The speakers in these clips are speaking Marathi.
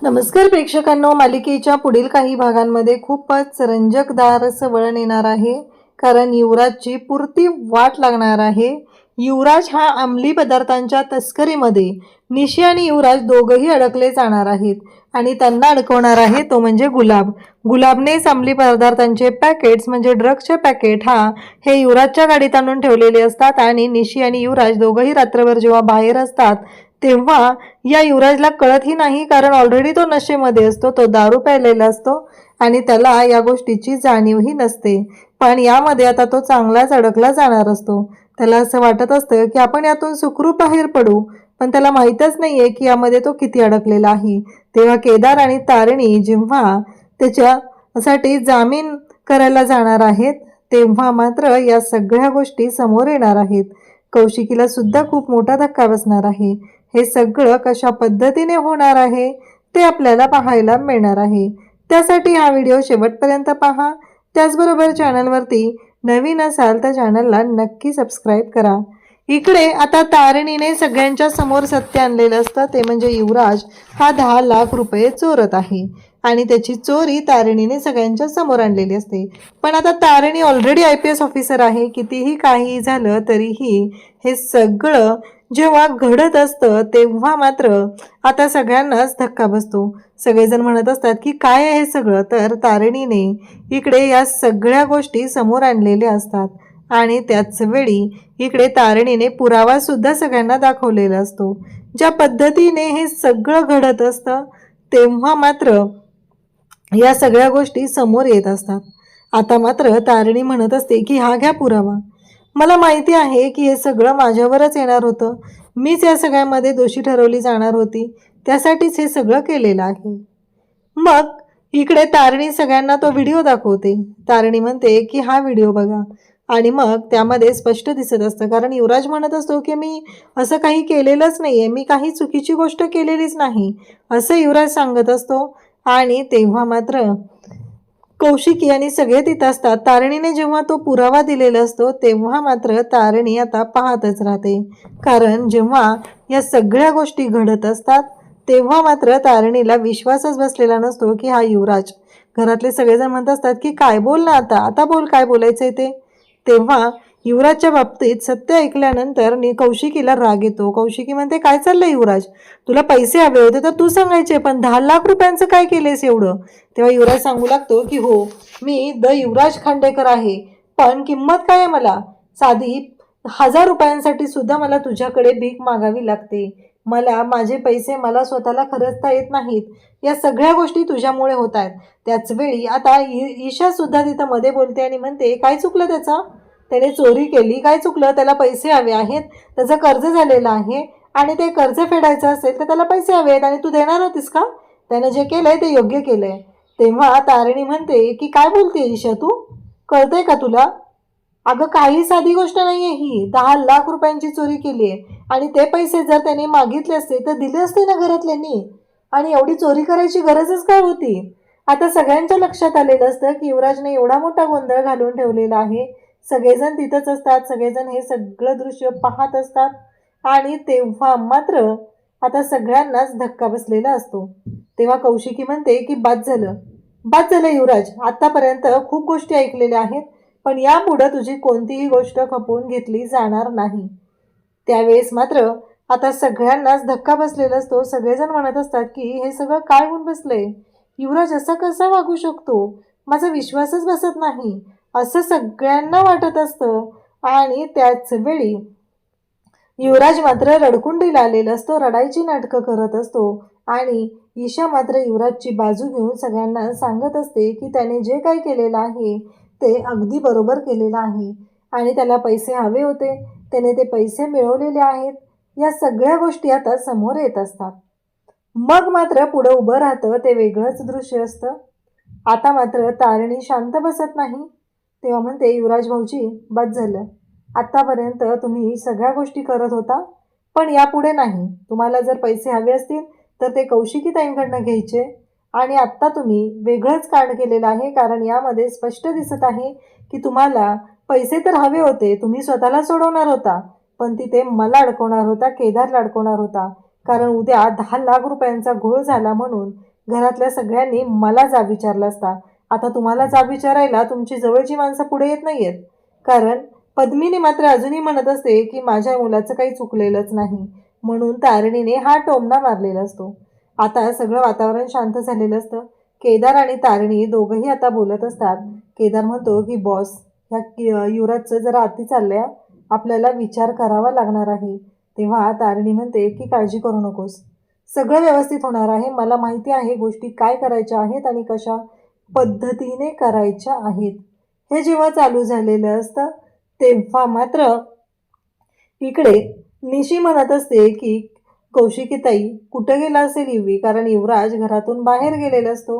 नमस्कार प्रेक्षकांनो, मालिकेच्या पुढील काही भागांमध्ये खूपच रंजकदार असं वळण येणार आहे. कारण युवराजची पुरती वाट लागणार आहे. युवराज हा अंमली पदार्थांच्या तस्करीमध्ये निशी आणि युवराज दोघंही अडकले जाणार आहेत आणि त्यांना अडकवणार आहे तो म्हणजे गुलाब. गुलाबनेच अंमली पदार्थांचे पॅकेट्स म्हणजे ड्रग्सचे पॅकेट हे युवराजच्या गाडीत आणून ठेवलेले असतात आणि निशी आणि युवराज दोघंही रात्रभर जेव्हा बाहेर असतात तेव्हा या युवराजला कळतही नाही, कारण ऑलरेडी तो नशेमध्ये असतो, तो दारू प्यायलेला असतो आणि त्याला या गोष्टीची जाणीवही नसते. पण यामध्ये आता तो चांगलाच अडकला जाणार असतो. त्याला असं वाटत असतं की आपण यातून सुखरूप बाहेर पडू, पण त्याला माहीतच नाहीये की यामध्ये तो किती अडकलेला आहे. तेव्हा केदार आणि तारिणी जेव्हा त्याच्यासाठी जामीन करायला जाणार आहेत तेव्हा मात्र या सगळ्या गोष्टी समोर येणार आहेत. कौशिकीला सुद्धा खूप मोठा धक्का बसणार आहे. हे सगळं कशा पद्धतीने होणार आहे ते आपल्याला पाहायला मिळणार आहे. त्यासाठी हा व्हिडिओ शेवटपर्यंत पहा. त्याचबरोबर चॅनलवरती नवीन असाल तर चॅनलला नक्की सबस्क्राईब करा. इकडे आता तारिणीने सगळ्यांच्या समोर सत्य आणलेलं असतं, ते म्हणजे युवराज हा 10 लाख रुपये चोरत आहे आणि त्याची चोरी तारिणीने सगळ्यांच्या समोर आणलेली असते. पण आता तारिणी ऑलरेडी IPS ऑफिसर आहे. कितीही काही झालं तरीही हे सगळं जेव्हा घडत असतं तेव्हा मात्र आता सगळ्यांनाच धक्का बसतो. सगळेजण म्हणत असतात की काय आहे हे सगळं, तर तारिणीने इकडे या सगळ्या गोष्टी समोर आणलेल्या असतात आणि त्याच वेळी इकडे तारिणीने पुरावा सुद्धा सगळ्यांना दाखवलेला असतो. ज्या पद्धतीने हे सगळं घडत असतं तेव्हा मात्र या सगळ्या गोष्टी समोर येत असतात. आता मात्र तारिणी म्हणत असते की हा घ्या पुरावा. मला माहिती आहे की हे सगळं माझ्यावरच येणार होतं. मीच या सगळ्यामध्ये दोषी ठरवली जाणार होती. त्यासाठीच हे सगळं केलेलं आहे. मग इकडे तारिणी सगळ्यांना तो व्हिडिओ दाखवते. तारिणी म्हणते की हा व्हिडिओ बघा आणि मग त्यामध्ये स्पष्ट दिसत असतं, कारण युवराज म्हणत असतो की मी असं काही केलेलंच नाही आहे, मी काही चुकीची गोष्ट केलेलीच नाही असं युवराज सांगत असतो. आणि तेव्हा मात्र कौशिकी आणि सगळे तिथं असतात. तारिणीने जेव्हा तो पुरावा दिलेला असतो तेव्हा मात्र तारिणी आता पाहतच राहते, कारण जेव्हा या सगळ्या गोष्टी घडत असतात तेव्हा मात्र तारिणीला विश्वासच बसलेला नसतो की हा युवराज. घरातले सगळेजण म्हणत असतात की काय बोल ना, आता आता बोल काय बोलायचंय ते. तेव्हा युवराजच्या बाबतीत सत्य ऐकल्यानंतर कौशिकीला राग येतो. कौशिकी म्हणते काय चाललंय युवराज, तुला पैसे हवे होते तर तू सांगायचे, पण 10 लाख रुपयांचं काय केलेस एवढं. तेव्हा युवराज सांगू लागतो की हो, मी युवराज खांडेकर आहे, पण किंमत काय आहे, मला साधी 1000 रुपयांसाठी सुद्धा मला तुझ्याकडे भीक मागावी लागते. मला माझे पैसे मला स्वतःला खर्चता येत नाहीत. या सगळ्या गोष्टी तुझ्यामुळे होत आहेत. त्याच वेळी आता ईशा सुद्धा तिथं मध्ये बोलते आणि म्हणते काय चुकलं त्याने चोरी केली, काय चुकलं, त्याला पैसे हवे आहेत, त्याचं कर्ज झालेलं आहे आणि ते कर्ज फेडायचं असेल तर त्याला पैसे हवे आहेत आणि तू देणार होतीस का. त्याने जे केलंय ते योग्य केलंय. तेव्हा तारिणी म्हणते की काय बोलते ईशा तू, कळतंय का तुला. अगं काही साधी गोष्ट नाहीये ही, 10 लाख रुपयांची चोरी केली आहे आणि ते पैसे जर त्याने मागितले असते तर दिले असते ना घरातल्यांनी, आणि एवढी चोरी करायची गरजच काय होती. आता सगळ्यांच्या लक्षात आलेलं असतं की युवराजने एवढा मोठा गोंधळ घालून ठेवलेला आहे. सगळेजण तिथंच असतात, सगळेजण हे सगळं दृश्य पाहत असतात आणि तेव्हा मात्र आता सगळ्यांनाच धक्का बसलेला असतो. तेव्हा कौशिकी म्हणते की बाद झालं युवराज, आतापर्यंत खूप गोष्टी ऐकलेल्या आहेत, पण यापुढे तुझी कोणतीही गोष्ट खपवून घेतली जाणार नाही. त्यावेळेस मात्र आता सगळ्यांनाच धक्का बसलेला असतो. सगळेजण म्हणत असतात की हे सगळं काय होऊन बसलंय, युवराज असा कसा वागू शकतो, माझा विश्वासच बसत नाही असं सगळ्यांना वाटत असतं. आणि त्याच वेळी युवराज मात्र रडकुंडीला आलेला असतो, रडायची नाटकं करत असतो आणि ईशा मात्र युवराजची बाजू घेऊन सगळ्यांना सांगत असते की त्याने जे काही केलेलं आहे ते अगदी बरोबर केलेलं आहे आणि त्याला पैसे हवे होते, त्याने ते पैसे मिळवलेले आहेत. या सगळ्या गोष्टी आता समोर येत असतात. मग मात्र पुढं उभं राहतं ते वेगळंच दृश्य असतं. आता मात्र तारिणी शांत बसत नाही. तेव्हा म्हणते युवराज भाऊजी बस झालं, आत्तापर्यंत तुम्ही सगळ्या गोष्टी करत होता, पण यापुढे नाही. तुम्हाला जर पैसे हवे असतील तर ते कौशिकी ताईंकडनं घ्यायचे आणि आत्ता तुम्ही वेगळंच कांड केलेलं आहे, कारण यामध्ये स्पष्ट दिसत आहे की तुम्हाला पैसे तर हवे होते, तुम्ही स्वतःला सोडवणार होता, पण तिथे मला अडकवणार होता, केदारला अडकवणार होता, कारण उद्या 10 लाख रुपयांचा घोळ झाला म्हणून घरातल्या सगळ्यांनी मला जाब विचारला असता. आता तुम्हाला जाब विचारायला तुमची जवळची माणसं पुढे येत नाहीयेत. कारण पद्मिनी मात्र अजूनही म्हणत असते की माझ्या मुलाचं काही चुकलेलंच नाही, म्हणून तारिणीने हा टोमणा मारलेला असतो. आता सगळं वातावरण शांत झालेलं असतं. केदार आणि तारिणी दोघंही आता बोलत असतात. केदार म्हणतो की बॉस, ह्या युवराजचं जरा अति चाललंय, आपल्याला विचार करावा लागणार आहे. तेव्हा तारिणी म्हणते की काळजी करू नकोस, सगळं व्यवस्थित होणार आहे. मला माहिती आहे गोष्टी काय करायच्या आहेत आणि कशा पद्धतीने करायच्या आहेत. हे जेव्हा चालू झालेलं असतं तेव्हा मात्र इकडे निशी म्हणत असते की कौशिकीताई कुठं गेला असेल युवी, कारण युवराज घरातून बाहेर गेलेला असतो.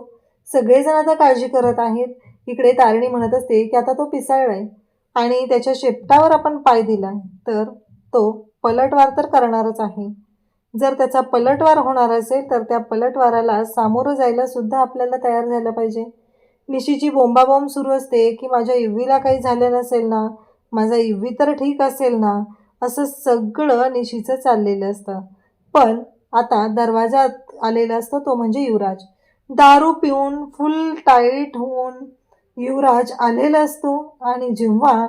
सगळेजण आता काळजी करत आहेत. इकडे तारिणी म्हणत असते की आता तो पिसाळलाय आणि त्याच्या शेपटावर आपण पाय दिला तर तो पलटवार तर करणारच आहे. जर त्याचा पलटवार होणार असेल तर त्या पलटवाराला सामोरं जायला सुद्धा आपल्याला तयार झालं पाहिजे. निशीची बोंबाबोंब सुरू असते की माझ्या युवीला काही झालं नसेल ना, माझा युवी तर ठीक असेल ना, असं सगळं निशीचं चाललेलं असतं. पण आता दरवाजात आलेला असतो तो म्हणजे युवराज. दारू पिऊन फुल टाईट होऊन युवराज आलेला असतो आणि जेव्हा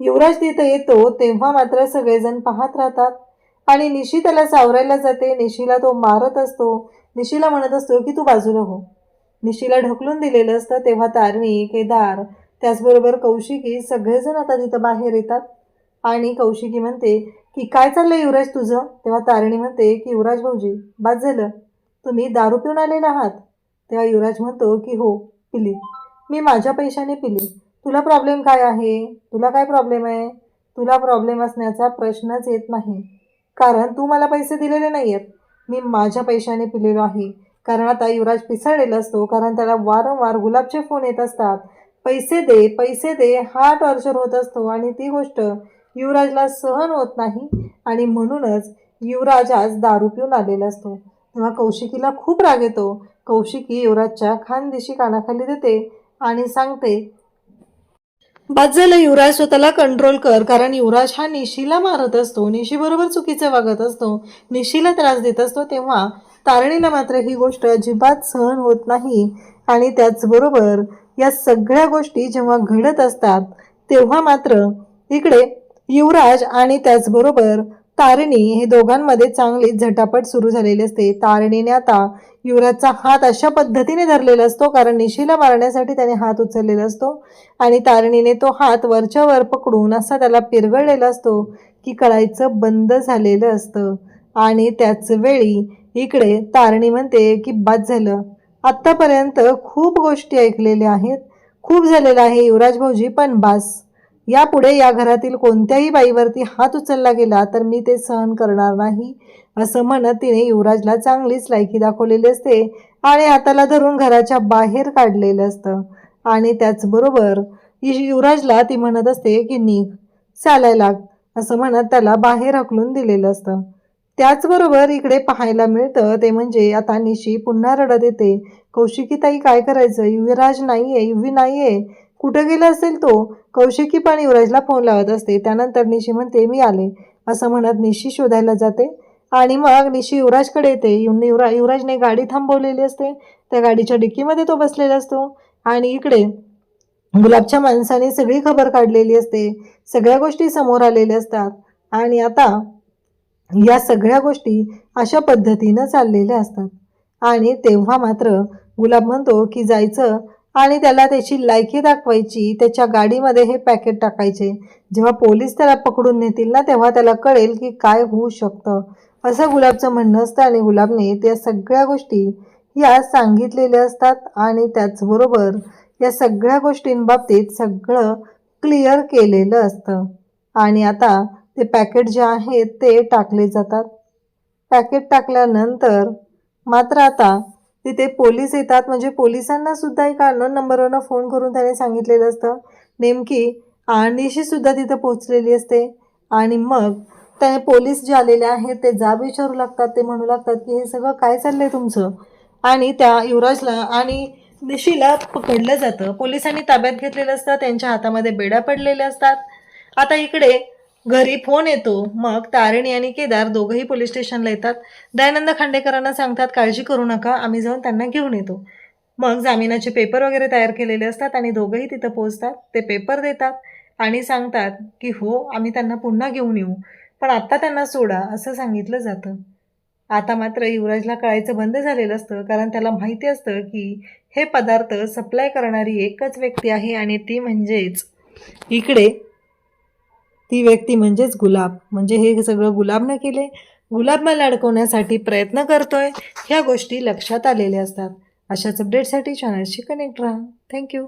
युवराज तिथे येतो तेव्हा मात्र सगळेजण पाहत राहतात आणि निशी त्याला सावरायला जाते. निशीला तो मारत असतो. निशीला म्हणत असतो की तू बाजूला हो. निशीला ढकलून दिलेलं असतं. तेव्हा तारिणी, केदार, त्याचबरोबर कौशिकी सगळेजण आता तिथं बाहेर येतात आणि कौशिकी म्हणते की काय चाललंय युवराज तुझं. तेव्हा तारिणी म्हणते की युवराज भाऊजी, बाद झालं, तुम्ही दारू पिऊन आलेला आहात. तेव्हा युवराज म्हणतो की हो पिली, मी माझ्या पैशाने पिली. तुला प्रॉब्लेम काय आहे, तुला काय प्रॉब्लेम आहे. तुला प्रॉब्लेम असण्याचा प्रश्नच येत नाही, कारण तू मला पैसे दिलेले नाही आहेत. मी माझ्या पैशाने पिलेलो आहे. कारण आता युवराज पिसाळलेला असतो, कारण त्याला वारंवार गुलाबचे फोन येत असतात. पैसे दे पैसे दे हा टॉर्चर होत असतो आणि ती गोष्ट युवराजला सहन होत नाही आणि म्हणूनच युवराज आज दारू पिऊन आलेला असतो. तेव्हा कौशिकीला खूप राग येतो. कौशिकी युवराजच्या खानदेशी कानाखाली देते आणि सांगते, बाद झालं युवराज, स्वतःला कंट्रोल कर, कारण युवराज हा निशीला मारत असतो, निशीबरोबर चुकीचं वागत असतो, निशीला त्रास देत असतो. तेव्हा तारिणीला मात्र ही गोष्ट अजिबात सहन होत नाही आणि त्याचबरोबर या सगळ्या गोष्टी जेव्हा घडत असतात तेव्हा मात्र इकडे युवराज आणि त्याचबरोबर तारिणी हे दोघांमध्ये चांगली झटापट सुरू झालेली असते. तारिणीने आता युवराजचा हात अशा पद्धतीने धरलेला असतो, कारण निशीला मारण्यासाठी त्याने हात उचललेला असतो आणि तारिणीने तो हात वरच्या वर पकडून असा त्याला पिरगळलेला असतो की कळायचं बंद झालेलं असतं. आणि त्याच वेळी इकडे तारिणी म्हणते की बाद झालं, आत्तापर्यंत खूप गोष्टी ऐकलेल्या आहेत, खूप झालेलं आहे युवराज भाऊजी, पण बास, यापुढे या घरातील कोणत्याही बाईवरती हात उचलला गेला तर मी ते सहन करणार नाही, असं म्हणत तिने युवराजला चांगलीच लायकी दाखवलेली असते आणि हाताला धरून घराच्या बाहेर काढलेलं असतं. आणि त्याचबरोबर युवराजला ती म्हणत असते की निघ, चालायला लाग, असं म्हणत त्याला बाहेर हकलून दिलेलं असतं. त्याचबरोबर इकडे पाहायला मिळतं ते म्हणजे आता निशी पुन्हा रडत येते. कौशिकीताई काय करायचं, युवराज नाहीये, युवी नाहीये, कुठं गेला असेल तो. कौशिकी पण युवराजला फोन लावत असते. त्यानंतर निशी म्हणते मी आले, असं म्हणत निशी शोधायला जाते आणि मग निशी युवराजकडे येते. युवराजने गाडी थांबवलेली असते. त्या गाडीच्या डिक्कीमध्ये तो बसलेला असतो आणि इकडे गुलाबच्या माणसाने सगळी खबर काढलेली असते. सगळ्या गोष्टी समोर आलेल्या असतात आणि आता या सगळ्या गोष्टी अशा पद्धतीनं चाललेल्या असतात. आणि तेव्हा मात्र गुलाब म्हणतो की जायचं आणि त्याला त्याची लायकी दाखवायची, त्याच्या गाडीमध्ये हे पॅकेट टाकायचे. जेव्हा पोलीस त्याला पकडून नेतील ना तेव्हा त्याला कळेल की काय होऊ शकतं, असं गुलाबचं म्हणणं असतं. आणि गुलाबने त्या सगळ्या गोष्टी या सांगितलेल्या असतात आणि त्याचबरोबर या सगळ्या गोष्टींबाबतीत सगळं क्लिअर केलेलं असतं. आणि आता ते पॅकेट जे आहेत ते टाकले जातात. पॅकेट टाकल्यानंतर मात्र आता तिथे पोलीस येतात. म्हणजे पोलिसांना सुद्धा एका अननोन नंबरवरनं फोन करून त्याने सांगितलेलं असतं. नेमकी निशीसुद्धा तिथं पोचलेली असते आणि मग त्या पोलीस जे आलेले आहेत ते जाब विचारू लागतात. ते म्हणू लागतात की हे सगळं काय चाललंय तुमचं, आणि त्या युवराजला आणि निशीला पकडलं जातं. पोलिसांनी ताब्यात घेतलेलं असतं. त्यांच्या हातामध्ये बेड्या पडलेल्या असतात. आता इकडे घरी फोन येतो. मग तारिणी आणि केदार दोघंही पोलीस स्टेशनला येतात. दयानंद खांडेकरांना सांगतात, काळजी करू नका, आम्ही जाऊन त्यांना घेऊन येतो. मग जामिनाचे पेपर वगैरे तयार केलेले असतात आणि दोघंही तिथं पोहोचतात. ते पेपर देतात आणि सांगतात की हो, आम्ही त्यांना पुन्हा घेऊन येऊ, पण आत्ता त्यांना सोडा असं सांगितलं जातं. आता मात्र युवराजला कळायचं बंद झालेलं असतं, कारण त्याला माहिती असतं की हे पदार्थ सप्लाय करणारी एकच व्यक्ती आहे आणि ती म्हणजेच इकडे ती व्यक्ती म्हणजेच गुलाब. म्हणजे हे सगळं गुलाबनं केले. गुलाबला अडकवण्यासाठी प्रयत्न करतोय, ह्या गोष्टी लक्षात आलेल्या असतात. अशाच अपडेटसाठी चॅनलशी कनेक्ट राहा. थँक्यू.